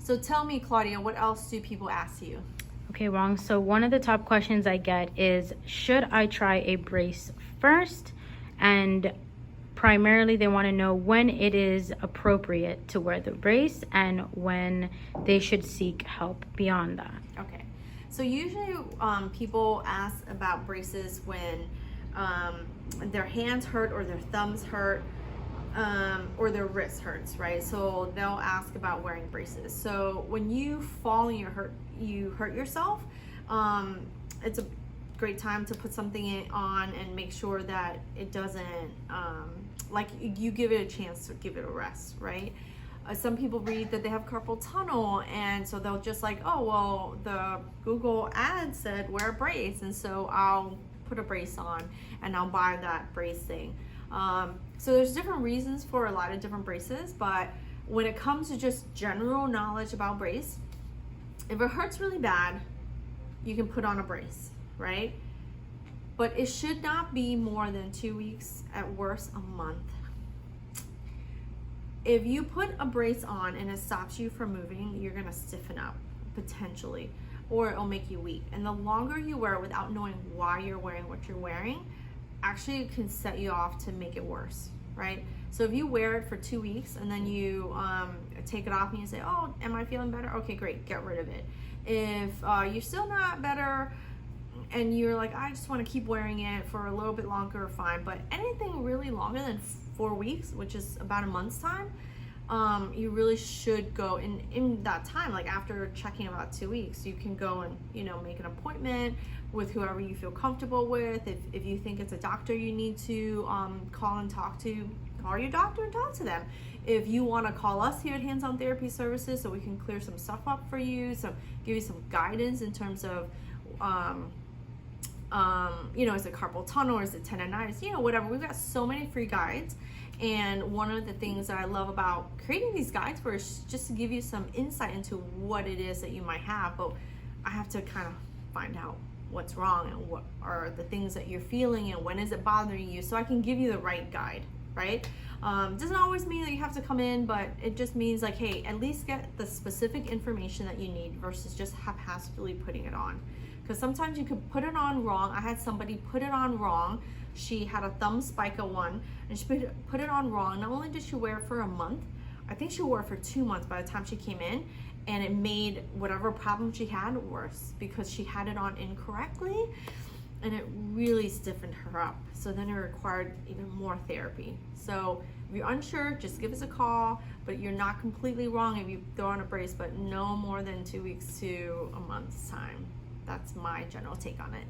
So tell me, Claudia, what else do people ask you? Okay, Wrong. So one of the top questions I get is, should I try a brace first? And primarily they want to know when it is appropriate to wear the brace and when they should seek help beyond that. Okay. So usually people ask about braces when their hands hurt or their thumbs hurt or their wrist hurts, right? So they'll ask about wearing braces. So when you fall and you hurt yourself, it's a great time to put something on and make sure that it doesn't, like you give it a chance to give it a rest, right? Some people read that they have carpal tunnel, and so they'll just like, oh, well, the Google ad said wear a brace, and so I'll put a brace on and I'll buy that brace thing. So there's different reasons for a lot of different braces, but when it comes to just general knowledge about brace, if it hurts really bad, you can put on a brace, right? But it should not be more than 2 weeks, at worst a month. If you put a brace on and it stops you from moving, you're gonna stiffen up potentially, or it'll make you weak. And the longer you wear it without knowing why you're wearing what you're wearing, actually it can set you off to make it worse, right? So if you wear it for 2 weeks and then you take it off and you say, oh, am I feeling better? Okay, great, get rid of it. If you're still not better and you're like, I just want to keep wearing it for a little bit longer, fine. But anything really longer than 4 weeks, which is about a month's time, you really should go in that time, like after checking about 2 weeks, you can go and, you know, make an appointment with whoever you feel comfortable with. If you think it's a doctor you need to call your doctor and talk to them. If you want to call us here at Hands On Therapy Services so we can clear some stuff up for you, so give you some guidance in terms of you know, is it carpal tunnel or is it tendonitis, you know, whatever. We've got so many free guides, and one of the things that I love about creating these guides for is just to give you some insight into what it is that you might have. But I have to kind of find out what's wrong and what are the things that you're feeling and when is it bothering you, so I can give you the right guide, right? Doesn't always mean that you have to come in, but it just means like, hey, at least get the specific information that you need versus just haphazardly putting it on. Because sometimes you could put it on wrong. I had somebody put it on wrong. She had a thumb spica one, and she put it on wrong. Not only did she wear it for a month, I think she wore it for 2 months by the time she came in, and it made whatever problem she had worse because she had it on incorrectly, and it really stiffened her up. So then it required even more therapy. So if you're unsure, just give us a call, but you're not completely wrong if you throw on a brace, but no more than 2 weeks to a month's time. That's my general take on it.